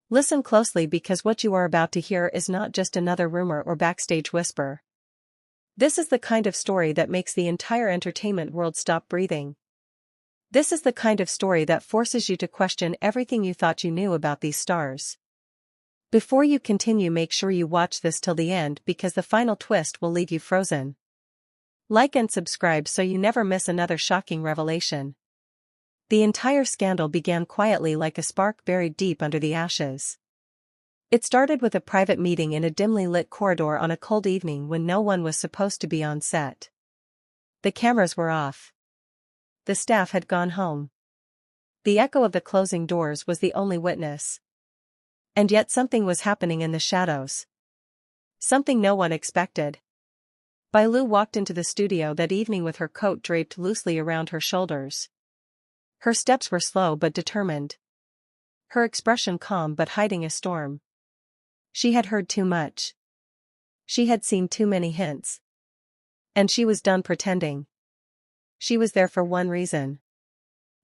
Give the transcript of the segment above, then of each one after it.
Listen closely because what you are about to hear is not just another rumor or backstage whisper. This is the kind of story that makes the entire entertainment world stop breathing. This is the kind of story that forces you to question everything you thought you knew about these stars. Before you continue, make sure you watch this till the end because the final twist will leave you frozen. Like and subscribe so you never miss another shocking revelation. The entire scandal began quietly like a spark buried deep under the ashes. It started with a private meeting in a dimly lit corridor on a cold evening when no one was supposed to be on set. The cameras were off. The staff had gone home. The echo of the closing doors was the only witness. And yet something was happening in the shadows. Something no one expected. Bai Lu walked into the studio that evening with her coat draped loosely around her shoulders. Her steps were slow but determined. Her expression calm but hiding a storm. She had heard too much. She had seen too many hints. And she was done pretending. She was there for one reason.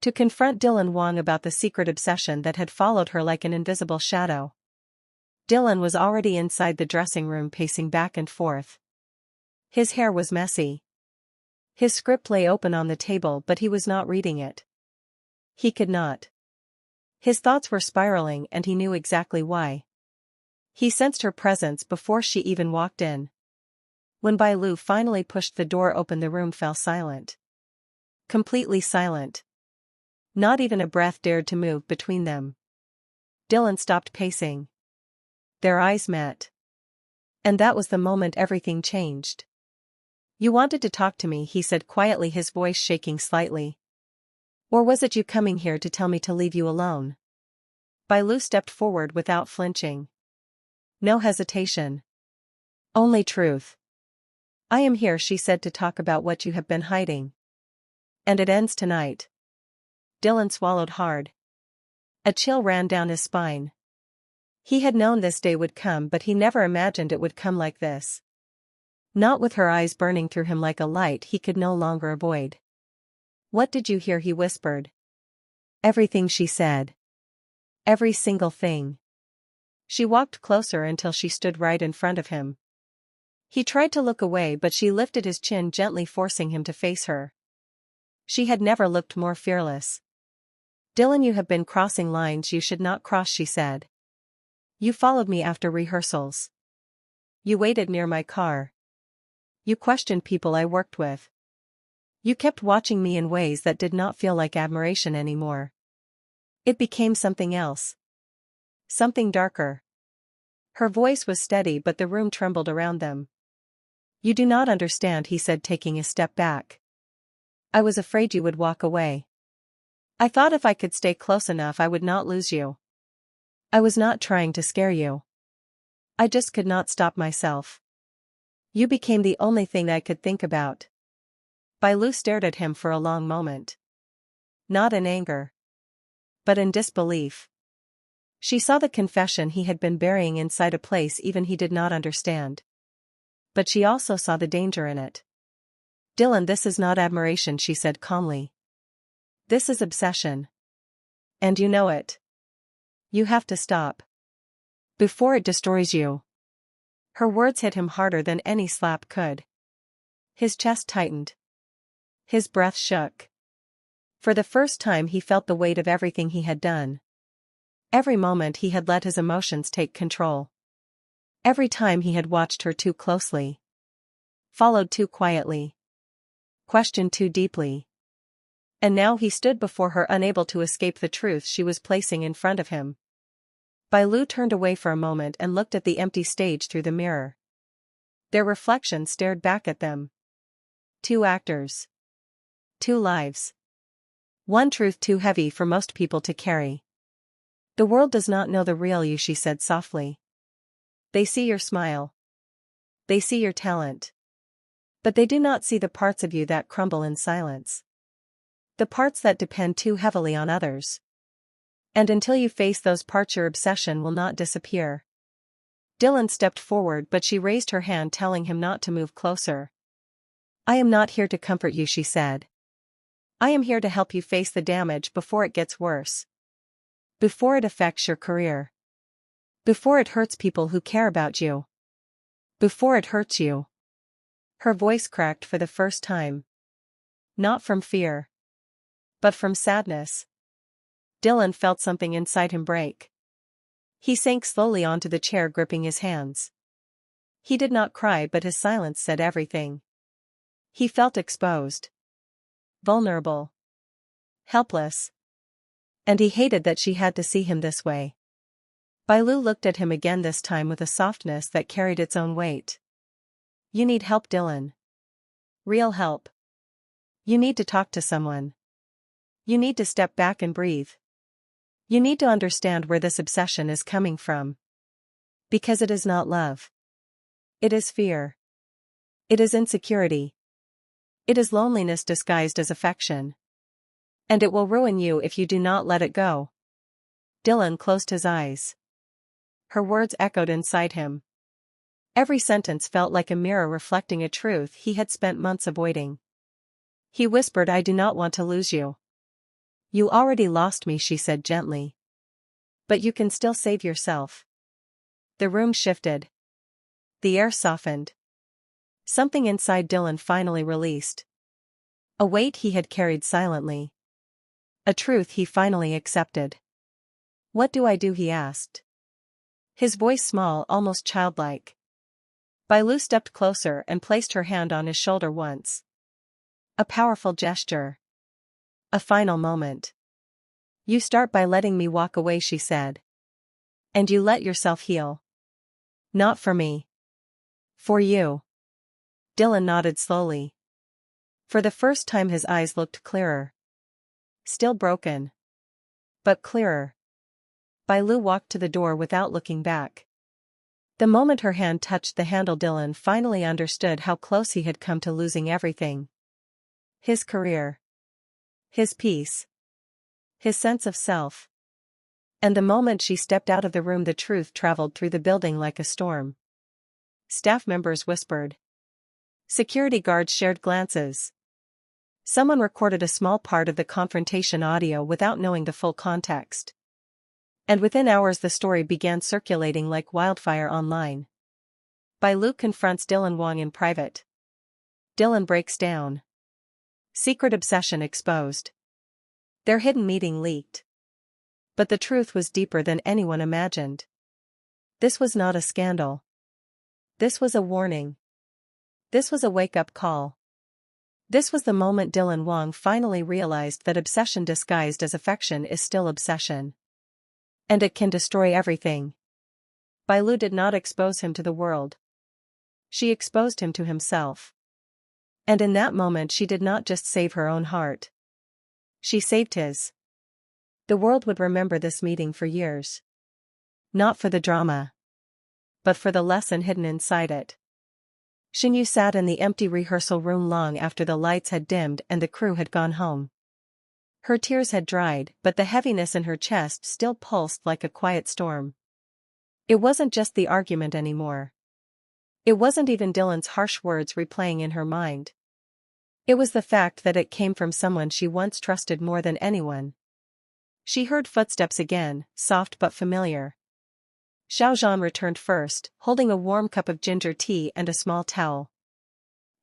To confront Dylan Wang about the secret obsession that had followed her like an invisible shadow. Dylan was already inside the dressing room pacing back and forth. His hair was messy. His script lay open on the table but he was not reading it. He could not. His thoughts were spiraling and he knew exactly why. He sensed her presence before she even walked in. When Bai Lu finally pushed the door open, the room fell silent. Completely silent. Not even a breath dared to move between them. Dylan stopped pacing. Their eyes met. And that was the moment everything changed. "You wanted to talk to me," he said quietly, his voice shaking slightly. "Or was it you coming here to tell me to leave you alone?" Bai Lu stepped forward without flinching. No hesitation. Only truth. "I am here," she said, "to talk about what you have been hiding. And it ends tonight." Dylan swallowed hard. A chill ran down his spine. He had known this day would come but he never imagined it would come like this. Not with her eyes burning through him like a light he could no longer avoid. "What did you hear?" he whispered. "Everything," she said. "Every single thing." She walked closer until she stood right in front of him. He tried to look away but she lifted his chin gently, forcing him to face her. She had never looked more fearless. "Dylan, you have been crossing lines you should not cross," she said. "You followed me after rehearsals. You waited near my car. You questioned people I worked with. You kept watching me in ways that did not feel like admiration anymore. It became something else. Something darker." Her voice was steady but the room trembled around them. "You do not understand," he said, taking a step back. "I was afraid you would walk away. I thought if I could stay close enough I would not lose you. I was not trying to scare you. I just could not stop myself. You became the only thing I could think about." Bai Lu stared at him for a long moment. Not in anger. But in disbelief. She saw the confession he had been burying inside a place even he did not understand. But she also saw the danger in it. "Dylan, this is not admiration," she said calmly. "This is obsession. And you know it. You have to stop. Before it destroys you." Her words hit him harder than any slap could. His chest tightened. His breath shook. For the first time he felt the weight of everything he had done. Every moment he had let his emotions take control. Every time he had watched her too closely. Followed too quietly. Questioned too deeply. And now he stood before her, unable to escape the truth she was placing in front of him. Bai Lu turned away for a moment and looked at the empty stage through the mirror. Their reflection stared back at them. Two actors. Two lives. One truth too heavy for most people to carry. "The world does not know the real you," she said softly. "They see your smile. They see your talent. But they do not see the parts of you that crumble in silence. The parts that depend too heavily on others. And until you face those parts, your obsession will not disappear." Dylan stepped forward but she raised her hand, telling him not to move closer. "I am not here to comfort you," she said. "I am here to help you face the damage before it gets worse. Before it affects your career. Before it hurts people who care about you. Before it hurts you. Her voice cracked for the first time. Not from fear, but from sadness. Dylan felt something inside him break. He sank slowly onto the chair, gripping his hands. He did not cry, but his silence said everything. He felt exposed. Vulnerable. Helpless. And he hated that she had to see him this way. Bai Lu looked at him again, this time with a softness that carried its own weight. You need help, Dylan. Real help. You need to talk to someone. You need to step back and breathe. You need to understand where this obsession is coming from. Because it is not love. It is fear. It is insecurity. It is loneliness disguised as affection. And it will ruin you if you do not let it go. Dylan closed his eyes. Her words echoed inside him. Every sentence felt like a mirror reflecting a truth he had spent months avoiding. He whispered, I do not want to lose you. You already lost me, she said gently. But you can still save yourself. The room shifted. The air softened. Something inside Dylan finally released. A weight he had carried silently. A truth he finally accepted. What do I do? He asked. His voice small, almost childlike. Bai Lu stepped closer and placed her hand on his shoulder once. A powerful gesture. A final moment. You start by letting me walk away, she said. And you let yourself heal. Not for me. For you. Dylan nodded slowly. For the first time his eyes looked clearer. Still broken. But clearer. Bai Lu walked to the door without looking back. The moment her hand touched the handle, Dylan finally understood how close he had come to losing everything. His career. His peace. His sense of self. And the moment she stepped out of the room, the truth traveled through the building like a storm. Staff members whispered. Security guards shared glances. Someone recorded a small part of the confrontation audio without knowing the full context. And within hours the story began circulating like wildfire online. Bai Lu confronts Dylan Wang in private. Dylan breaks down. Secret obsession exposed. Their hidden meeting leaked. But the truth was deeper than anyone imagined. This was not a scandal. This was a warning. This was a wake-up call. This was the moment Dylan Wang finally realized that obsession disguised as affection is still obsession. And it can destroy everything. Bai Lu did not expose him to the world. She exposed him to himself. And in that moment she did not just save her own heart. She saved his. The world would remember this meeting for years. Not for the drama. But for the lesson hidden inside it. Shen Yue sat in the empty rehearsal room long after the lights had dimmed and the crew had gone home. Her tears had dried, but the heaviness in her chest still pulsed like a quiet storm. It wasn't just the argument anymore. It wasn't even Dylan's harsh words replaying in her mind. It was the fact that it came from someone she once trusted more than anyone. She heard footsteps again, soft but familiar. Xiao Zhan returned first, holding a warm cup of ginger tea and a small towel.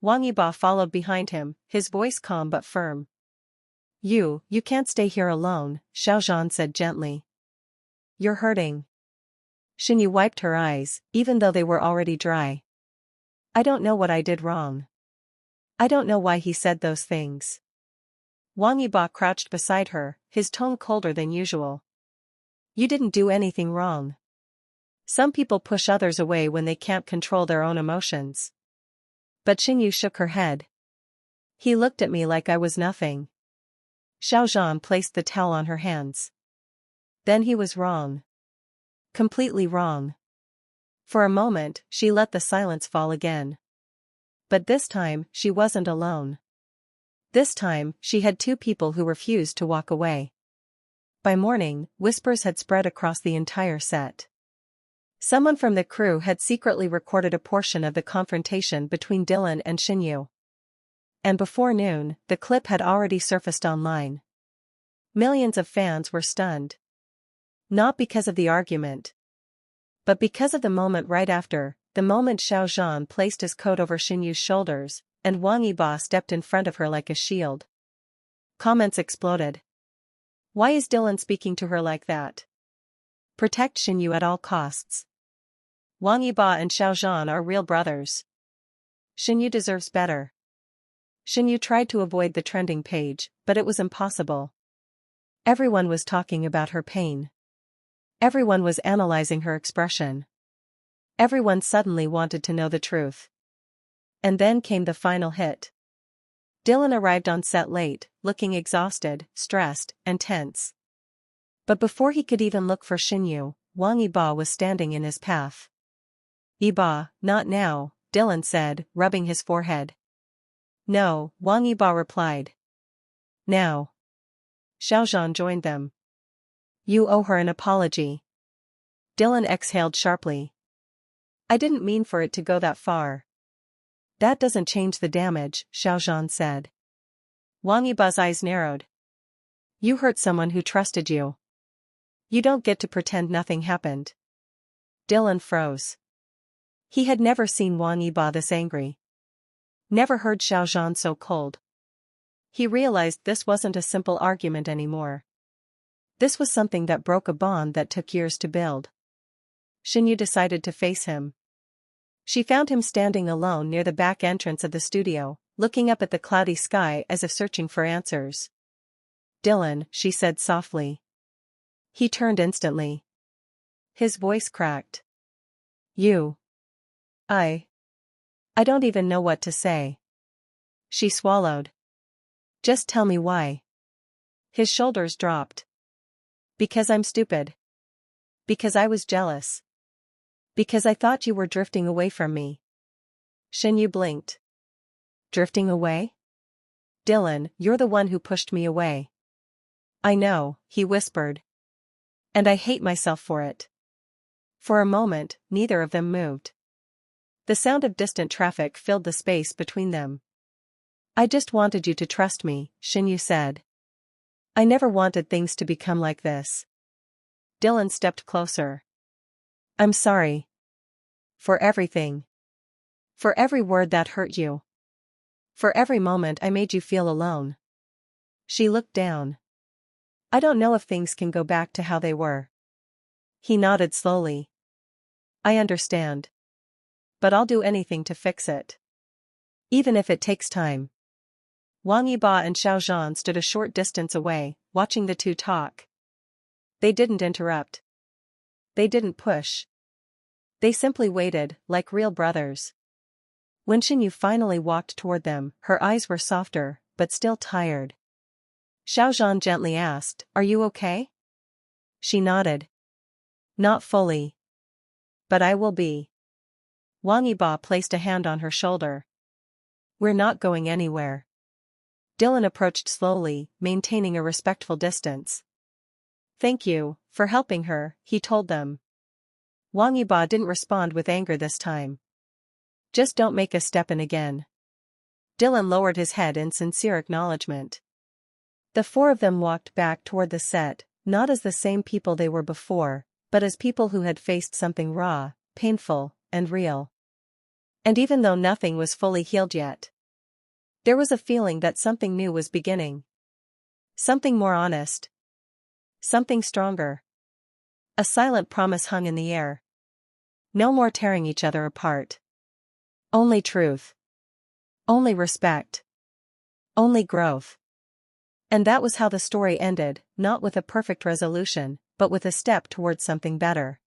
Wang Bai followed behind him, his voice calm but firm. You can't stay here alone, Xiao Zhan said gently. You're hurting. Shen Yue wiped her eyes, even though they were already dry. I don't know what I did wrong. I don't know why he said those things. Wang Bai crouched beside her, his tone colder than usual. You didn't do anything wrong. Some people push others away when they can't control their own emotions. But Shen Yue shook her head. He looked at me like I was nothing. Xiao Zhan placed the towel on her hands. Then he was wrong. Completely wrong. For a moment, she let the silence fall again. But this time, she wasn't alone. This time, she had two people who refused to walk away. By morning, whispers had spread across the entire set. Someone from the crew had secretly recorded a portion of the confrontation between Dylan and Shen Yue. And before noon, the clip had already surfaced online. Millions of fans were stunned. Not because of the argument. But because of the moment right after, the moment Xiao Zhan placed his coat over Shen Yue's shoulders, and Wang Bai stepped in front of her like a shield. Comments exploded. Why is Dylan speaking to her like that? Protect Shen Yue at all costs. Wang Bai and Xiao Zhan are real brothers. Shen Yue deserves better. Shen Yue tried to avoid the trending page, but it was impossible. Everyone was talking about her pain. Everyone was analyzing her expression. Everyone suddenly wanted to know the truth. And then came the final hit. Dylan arrived on set late, looking exhausted, stressed, and tense. But before he could even look for Shen Yue, Wang Bai was standing in his path. "Bai, not now," Dylan said, rubbing his forehead. "No," Wang Bai replied. "Now." Xiao Zhan joined them. "You owe her an apology." Dylan exhaled sharply. "I didn't mean for it to go that far." "That doesn't change the damage," Xiao Zhan said. Wang Bai's eyes narrowed. "You hurt someone who trusted you. You don't get to pretend nothing happened." Dylan froze. He had never seen Wang Bai this angry. Never heard Xiao Zhan so cold. He realized this wasn't a simple argument anymore. This was something that broke a bond that took years to build. Shen Yue decided to face him. She found him standing alone near the back entrance of the studio, looking up at the cloudy sky as if searching for answers. "Dylan," she said softly. He turned instantly. His voice cracked. "You. I don't even know what to say." She swallowed. "Just tell me why." His shoulders dropped. "Because I'm stupid. Because I was jealous. Because I thought you were drifting away from me." Shen Yue blinked. "Drifting away?" "Dylan, you're the one who pushed me away." "I know," he whispered. "And I hate myself for it." For a moment, neither of them moved. The sound of distant traffic filled the space between them. "I just wanted you to trust me," Shen Yue said. "I never wanted things to become like this." Dylan stepped closer. "I'm sorry. For everything. For every word that hurt you. For every moment I made you feel alone." She looked down. "I don't know if things can go back to how they were." He nodded slowly. "I understand. But I'll do anything to fix it. Even if it takes time." Wang Bai and Xiao Zhan stood a short distance away, watching the two talk. They didn't interrupt. They didn't push. They simply waited, like real brothers. When Shen Yue finally walked toward them, her eyes were softer, but still tired. Xiao Zhan gently asked, "Are you okay?" She nodded. "Not fully. But I will be." Wang Bai placed a hand on her shoulder. "We're not going anywhere." Dylan approached slowly, maintaining a respectful distance. "Thank you for helping her," he told them. Wang Bai didn't respond with anger this time. "Just don't make a step in again." Dylan lowered his head in sincere acknowledgement. The four of them walked back toward the set, not as the same people they were before, but as people who had faced something raw, painful, and real. And even though nothing was fully healed yet, there was a feeling that something new was beginning. Something more honest. Something stronger. A silent promise hung in the air. No more tearing each other apart. Only truth. Only respect. Only growth. And that was how the story ended, not with a perfect resolution, but with a step towards something better.